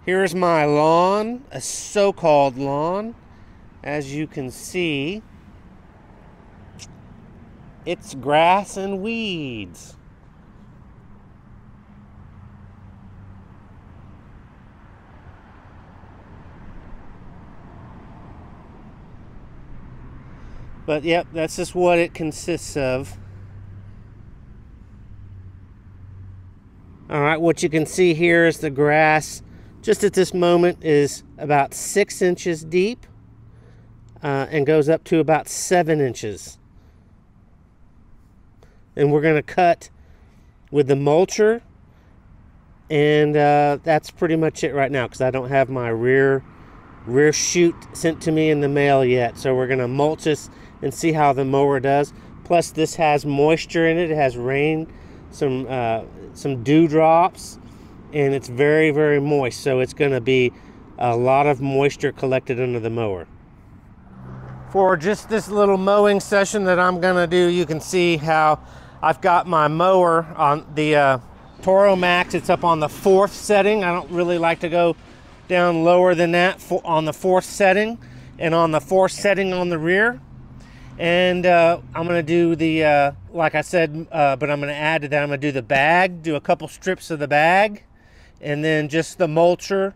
Here's my lawn, a so-called lawn. As you can see, it's grass and weeds. But yep, that's just what it consists of. All right, what you can see here is the grass just at this moment is about 6 inches deep and goes up to about 7 inches. And we're going to cut with the mulcher, and that's pretty much it right now because I don't have my rear chute sent to me in the mail yet. So we're going to mulch this and see how the mower does. Plus this has moisture in it. It has rain, some dewdrops, and it's very, very moist. So it's going to be a lot of moisture collected under the mower. For just this little mowing session that I'm going to do, you can see how I've got my mower on the Toro Max. It's up on the 4th setting. I don't really like to go down lower than that on the 4th setting, and on the 4th setting on the rear. And I'm going to do the, like I said, but I'm going to add to that, I'm going to do the bag, do a couple strips of the bag, and then just the mulcher.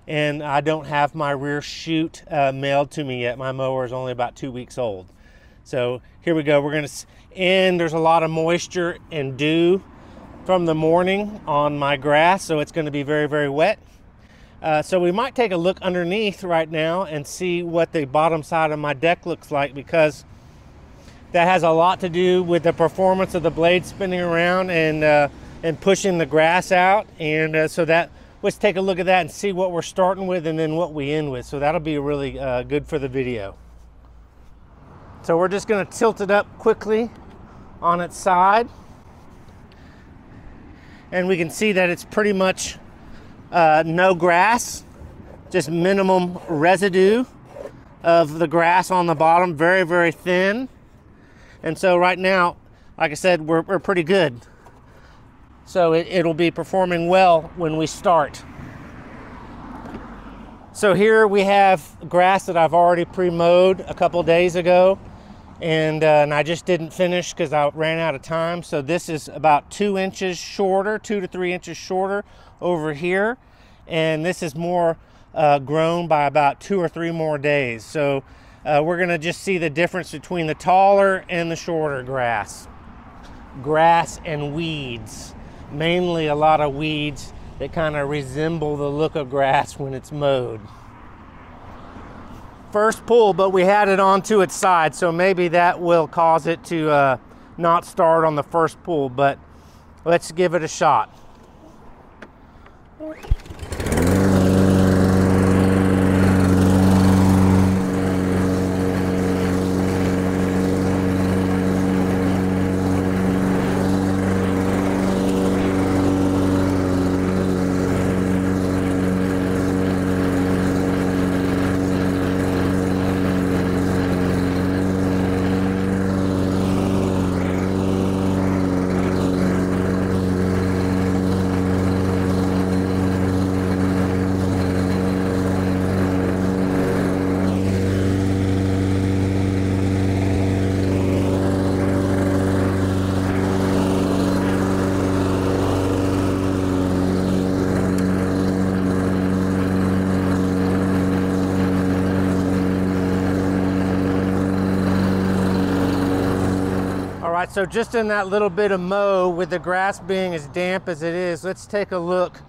And I don't have my rear chute mailed to me yet. My mower is only about 2 weeks old. So here we go. We're going to, and there's a lot of moisture and dew from the morning on my grass, so it's going to be very, very wet. So we might take a look underneath right now and see what the bottom side of my deck looks like, because that has a lot to do with the performance of the blade spinning around and pushing the grass out. And so that, let's take a look at that and see what we're starting with and then what we end with. So that'll be really good for the video. So we're just going to tilt it up quickly on its side. And we can see that it's pretty much no grass, just minimum residue of the grass on the bottom, very, very thin. And so right now, like I said, we're pretty good. So it'll be performing well when we start. So here we have grass that I've already pre-mowed a couple days ago, and I just didn't finish because I ran out of time. So this is about 2 inches shorter, 2 to 3 inches shorter over here, and this is more grown by about 2 or 3 more days. So we're going to just see the difference between the taller and the shorter grass and weeds. Mainly a lot of weeds that kind of resemble the look of grass when it's mowed. First pull, but we had it onto its side, so maybe that will cause it to not start on the first pull, but let's give it a shot. Alright, so just in that little bit of mow, with the grass being as damp as it is, let's take a look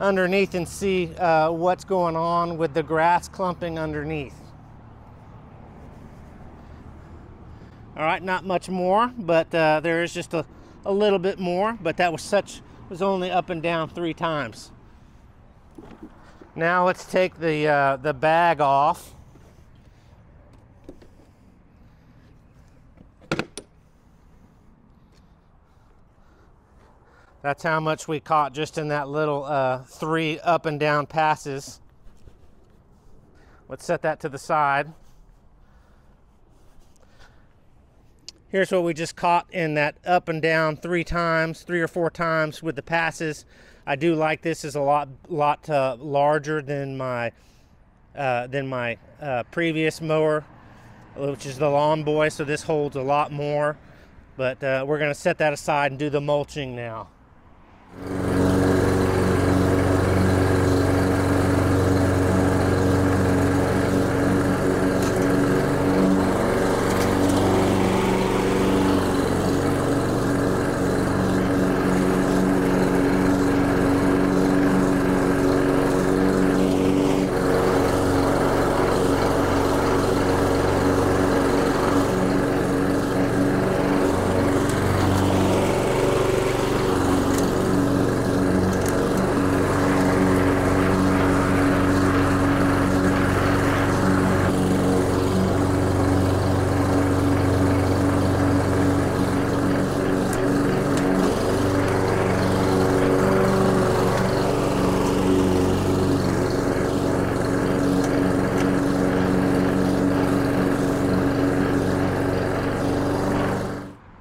underneath and see what's going on with the grass clumping underneath. Alright, not much more, but there is just a little bit more, but that was only up and down 3 times. Now let's take the bag off. That's how much we caught just in that little 3 up and down passes. Let's set that to the side. Here's what we just caught in that up and down 3 or 4 times with the passes. I do like this is a lot larger than my previous mower, which is the Lawn Boy, so this holds a lot more. But we're going to set that aside and do the mulching now.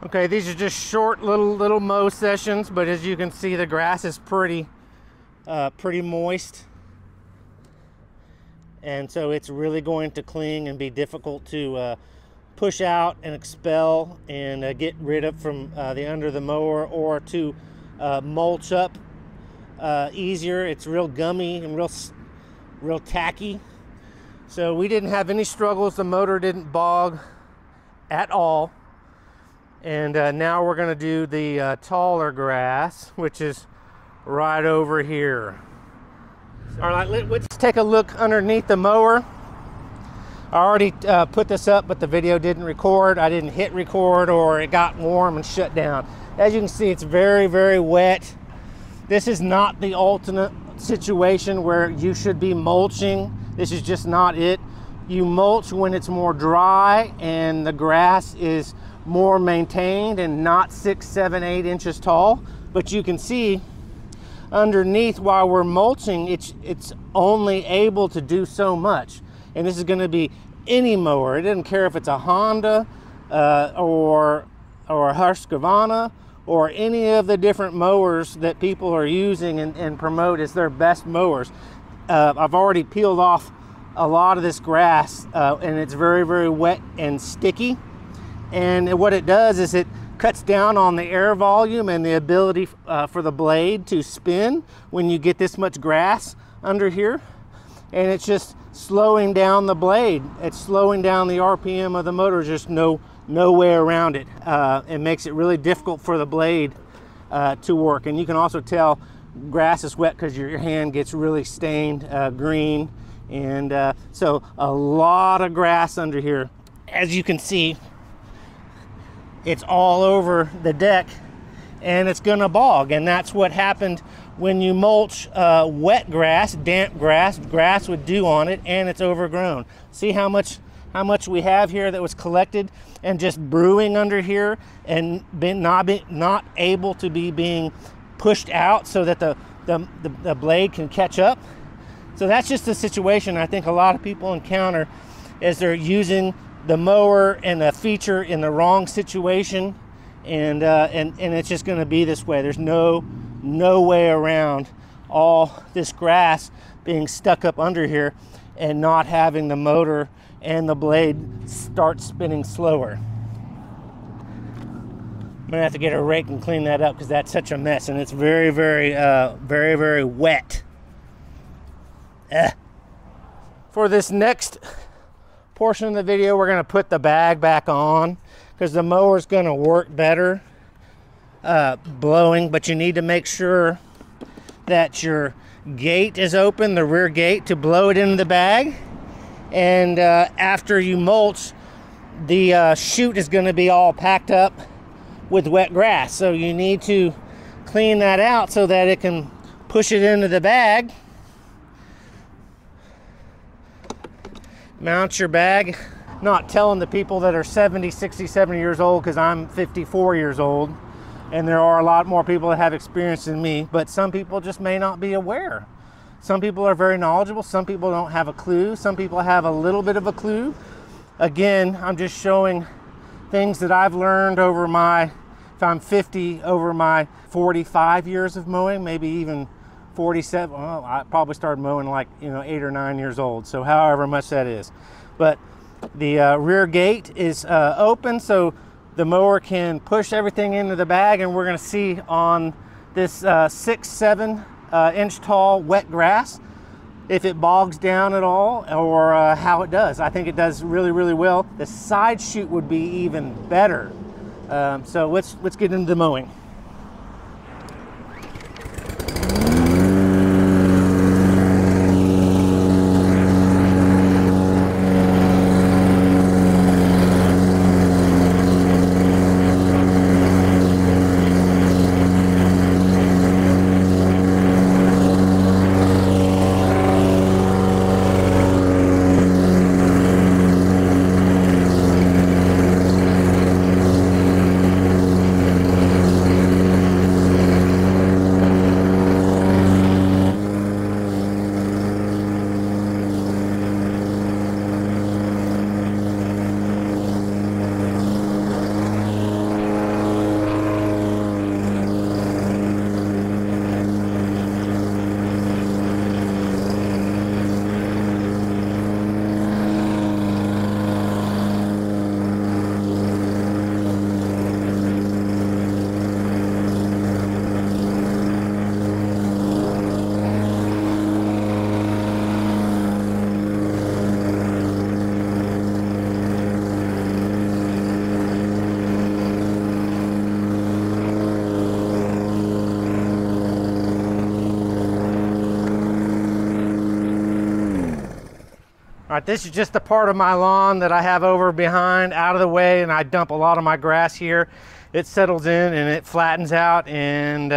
Okay, these are just short little mow sessions, but as you can see, the grass is pretty moist, and so it's really going to cling and be difficult to push out and expel and get rid of from the under the mower, or to mulch up easier. It's real gummy and real tacky. So we didn't have any struggles. The motor didn't bog at all. And now we're going to do the taller grass, which is right over here. All right, let's take a look underneath the mower. I already put this up, but the video didn't record. I didn't hit record, or it got warm and shut down. As you can see, it's very wet. This is not the ultimate situation where you should be mulching. This is just not it. You mulch when it's more dry and the grass is more maintained and not 6, 7, 8 inches tall. But you can see underneath, while we're mulching, it's only able to do so much. And this is going to be any mower. It doesn't care if it's a Honda or a Husqvarna, or any of the different mowers that people are using and promote as their best mowers. I've already peeled off a lot of this grass, and it's very wet and sticky. And what it does is it cuts down on the air volume and the ability for the blade to spin when you get this much grass under here. And it's just slowing down the blade. It's slowing down the RPM of the motor. There's just no way around it. It makes it really difficult for the blade to work. And you can also tell grass is wet because your hand gets really stained green. And so a lot of grass under here. As you can see, it's all over the deck, and it's gonna bog. And that's what happened when you mulch wet grass, damp grass with dew on it, and it's overgrown. See how much we have here that was collected and just brewing under here, and not able to be being pushed out so that the blade can catch up. So that's just the situation I think a lot of people encounter as they're using the mower and the feature in the wrong situation, and it's just going to be this way. There's no way around all this grass being stuck up under here and not having the motor and the blade start spinning slower. I'm gonna have to get a rake and clean that up because that's such a mess, and it's very wet. For this next portion of the video, we're going to put the bag back on because the mower is going to work better blowing, but you need to make sure that your gate is open, the rear gate, to blow it into the bag. And after you mulch, the chute is going to be all packed up with wet grass, so you need to clean that out so that it can push it into the bag. Mount your bag. Not telling the people that are 70, 60, 70 years old, because I'm 54 years old, and there are a lot more people that have experience than me, but some people just may not be aware. Some people are very knowledgeable, some people don't have a clue, some people have a little bit of a clue. Again, I'm just showing things that I've learned over my if I'm 50 over my 45 years of mowing, maybe even 47. Well, I probably started mowing like 8 or 9 years old, so however much that is. But the rear gate is open, so the mower can push everything into the bag, and we're going to see on this 6-7 inch tall wet grass if it bogs down at all, or how it does. I think it does really, really well. The side chute would be even better. So let's get into the mowing. All right, this is just the part of my lawn that I have over behind, out of the way, and I dump a lot of my grass here. It settles in and it flattens out, and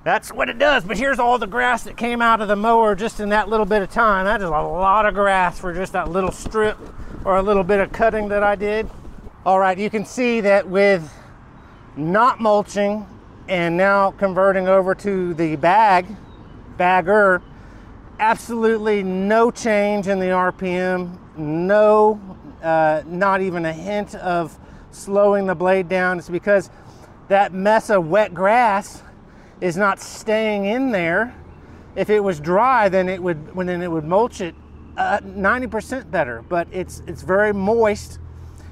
that's what it does. But here's all the grass that came out of the mower just in that little bit of time. That is a lot of grass for just that little strip or a little bit of cutting that I did. All right, you can see that with not mulching and now converting over to the bagger, absolutely no change in the RPM, no, not even a hint of slowing the blade down. It's because that mess of wet grass is not staying in there. If it was dry, then it would mulch it 90% better, but it's very moist,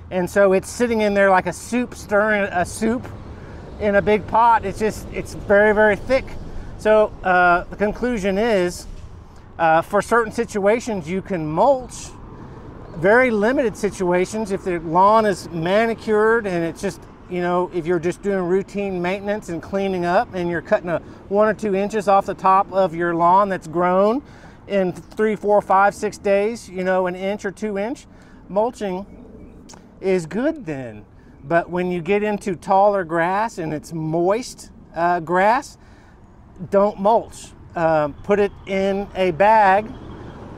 and so it's sitting in there like a soup, stirring a soup in a big pot. It's very, very thick. So the conclusion is, for certain situations you can mulch. Very limited situations, if the lawn is manicured and it's just, if you're just doing routine maintenance and cleaning up and you're cutting 1 or 2 inches off the top of your lawn that's grown in 3, 4, 5, 6 days, an inch or 2 inch, mulching is good then. But when you get into taller grass and it's moist grass, don't mulch. Put it in a bag,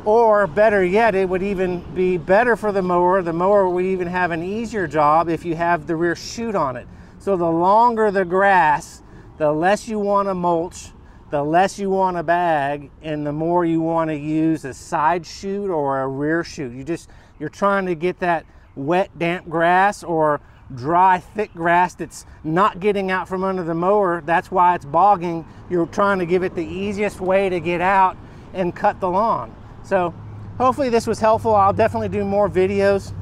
or better yet, it would even be better for the mower. The mower would even have an easier job if you have the rear chute on it. So the longer the grass, the less you want to mulch, the less you want to bag, and the more you want to use a side chute or a rear chute. You're trying to get that wet, damp grass or dry, thick grass that's not getting out from under the mower. That's why it's bogging. You're trying to give it the easiest way to get out and cut the lawn. So hopefully this was helpful. I'll definitely do more videos.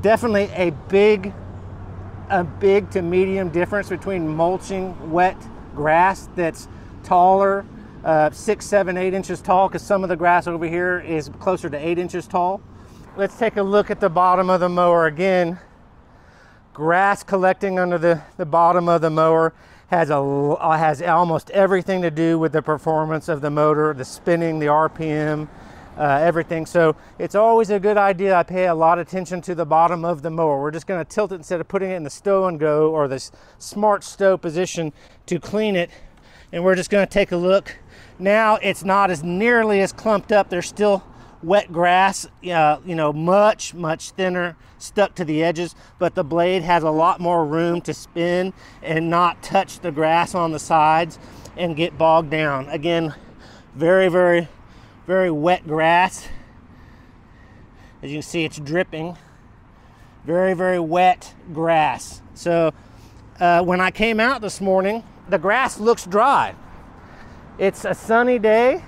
Definitely a big to medium difference between mulching wet grass that's taller, 6, 7, 8 inches tall, because some of the grass over here is closer to 8 inches tall. Let's take a look at the bottom of the mower again. Grass collecting under the bottom of the mower has almost everything to do with the performance of the motor, the spinning, the RPM, everything. So it's always a good idea. I pay a lot of attention to the bottom of the mower. We're just going to tilt it instead of putting it in the stow and go or the smart stow position to clean it. And we're just going to take a look. Now it's not as nearly as clumped up. There's still wet grass, much thinner, stuck to the edges, but the blade has a lot more room to spin and not touch the grass on the sides and get bogged down. Again, very, very, very wet grass. As you can see, it's dripping. Very, very wet grass. So when I came out this morning, the grass looks dry. It's a sunny day.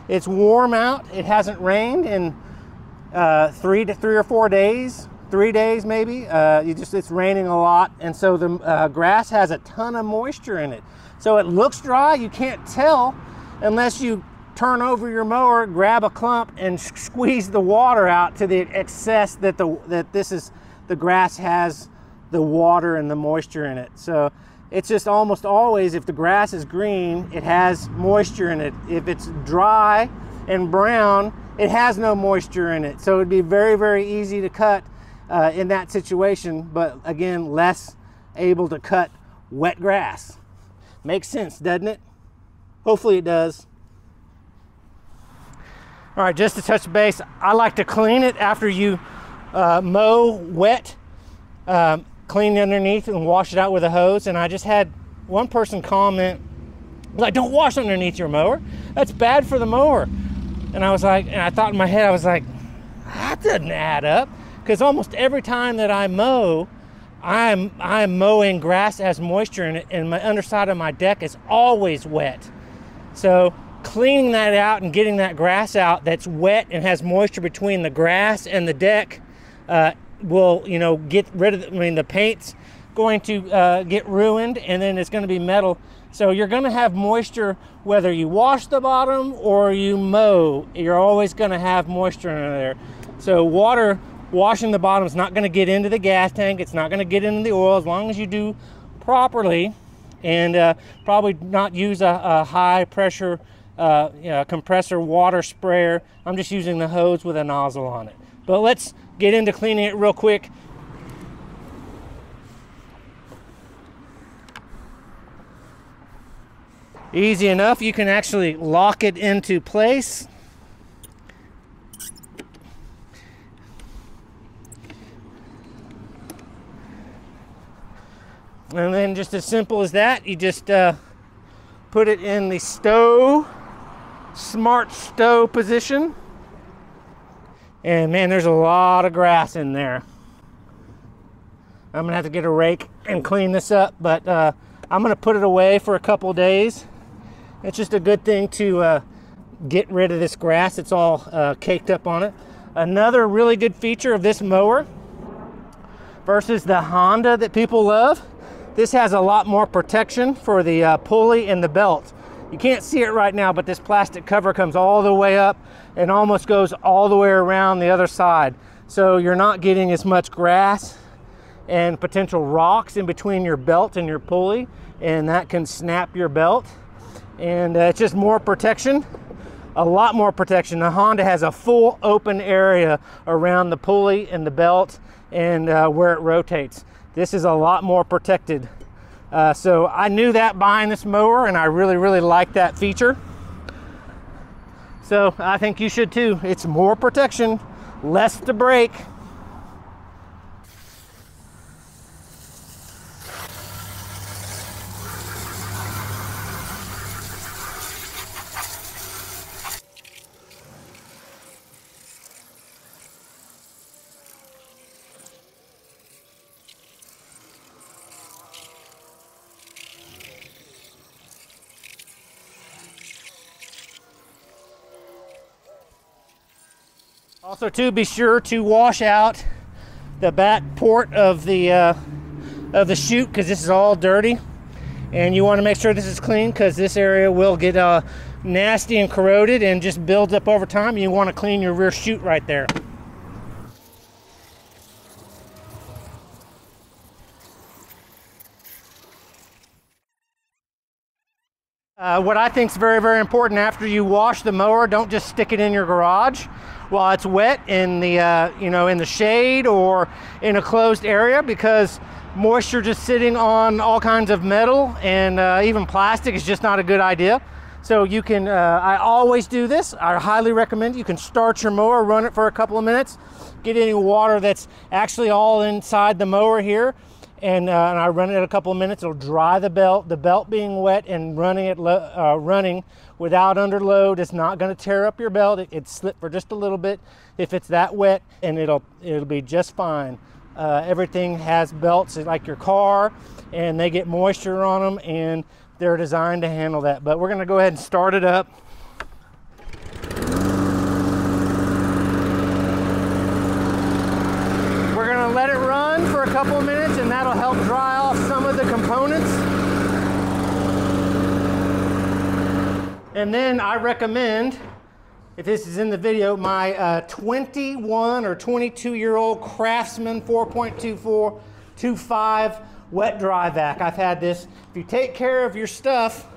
It's warm out. It hasn't rained in 3 or 4 days, 3 days maybe. It's raining a lot, and so the grass has a ton of moisture in it. So it looks dry. You can't tell unless you turn over your mower, grab a clump, and squeeze the water out to the excess that the grass has the water and the moisture in it. So it's just almost always, if the grass is green, it has moisture in it. If it's dry and brown, it has no moisture in it. So it'd be very, very easy to cut in that situation, but again, less able to cut wet grass. Makes sense, doesn't it? Hopefully it does. All right, just to touch base, I like to clean it after you mow wet, clean underneath and wash it out with a hose. And I just had one person comment, like, don't wash underneath your mower. That's bad for the mower. And I was like, and I thought in my head, I was like, that doesn't add up. Because almost every time that I mow, I'm mowing grass that has moisture in it, and my underside of my deck is always wet. So cleaning that out and getting that grass out that's wet and has moisture between the grass and the deck will, get rid of the paint's going to get ruined, and then it's going to be metal. So you're going to have moisture whether you wash the bottom or you mow. You're always going to have moisture in there. So water washing the bottom is not going to get into the gas tank. It's not going to get into the oil as long as you do properly, and probably not use a high pressure compressor water sprayer. I'm just using the hose with a nozzle on it. But let's get into cleaning it real quick. Easy enough. You can actually lock it into place. And then just as simple as that, you just put it in the smart stow position. And man, there's a lot of grass in there. I'm gonna have to get a rake and clean this up, but I'm gonna put it away for a couple days. It's just a good thing to get rid of this grass. It's all caked up on it. Another really good feature of this mower versus the Honda that people love, this has a lot more protection for the pulley and the belt. You can't see it right now, but this plastic cover comes all the way up and almost goes all the way around the other side. So you're not getting as much grass and potential rocks in between your belt and your pulley, and that can snap your belt. And it's just more protection, a lot more protection. The Honda has a full open area around the pulley and the belt and where it rotates. This is a lot more protected. So I knew that buying this mower, and I really, really like that feature. So I think you should too. It's more protection, less to break. Also, too, be sure to wash out the back port of the chute, because this is all dirty, and you want to make sure this is clean, because this area will get nasty and corroded and just builds up over time. You want to clean your rear chute right there. What I think is very, very important after you wash the mower, don't just stick it in your garage while it's wet in the in the shade or in a closed area, because moisture just sitting on all kinds of metal and even plastic is just not a good idea. So you can, I always do this. I highly recommend it. You can start your mower, run it for a couple of minutes, get any water that's actually all inside the mower here, and I run it a couple of minutes. It'll dry the belt. The belt being wet and running it running without underload is not going to tear up your belt. It slip for just a little bit if it's that wet, and it'll be just fine. Everything has belts like your car, and they get moisture on them, and they're designed to handle that. But we're gonna go ahead and start it up. We're gonna let it run for a couple of minutes, and that'll help dry off some of the components. And then I recommend, if this is in the video, my 21 or 22-year-old Craftsman 4.25 wet dry vac. I've had this. If you take care of your stuff,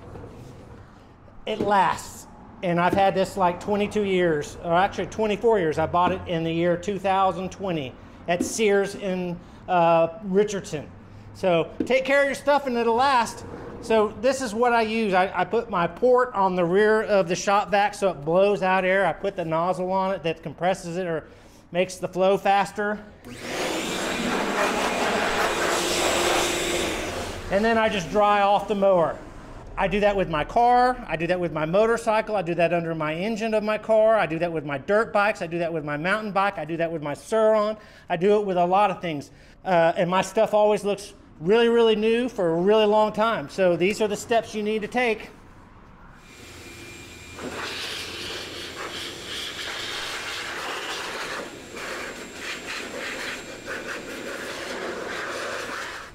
it lasts. And I've had this like 22 years, or actually 24 years. I bought it in the year 2020 at Sears in Richardson. So take care of your stuff and it'll last. So this is what I use. I put my port on the rear of the shop vac so it blows out air. I put the nozzle on it that compresses it or makes the flow faster. And then I just dry off the mower. I do that with my car. I do that with my motorcycle. I do that under my engine of my car. I do that with my dirt bikes. I do that with my mountain bike. I do that with my Suron. I do it with a lot of things. And my stuff always looks really, really new for a really long time. So these are the steps you need to take.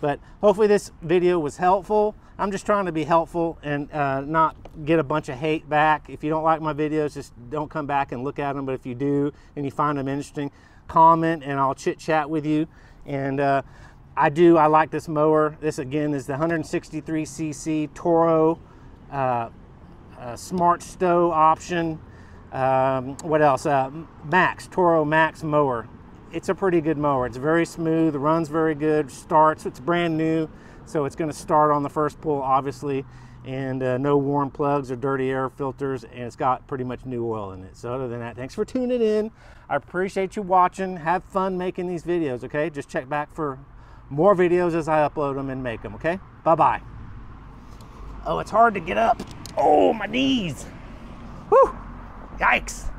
But hopefully this video was helpful. I'm just trying to be helpful and not get a bunch of hate back. If you don't like my videos, just don't come back and look at them. But if you do and you find them interesting, comment and I'll chit chat with you. And I like this mower. This again is the 163cc Toro Smart Stow option. What else? Toro Max mower. It's a pretty good mower. It's very smooth, runs very good, starts. It's brand new, so it's going to start on the first pull, obviously, and no worn plugs or dirty air filters, and it's got pretty much new oil in it. So other than that, thanks for tuning in. I appreciate you watching. Have fun making these videos, okay? Just check back for more videos as I upload them and make them, okay? Bye-bye. Oh, it's hard to get up. Oh, my knees. Whew, yikes.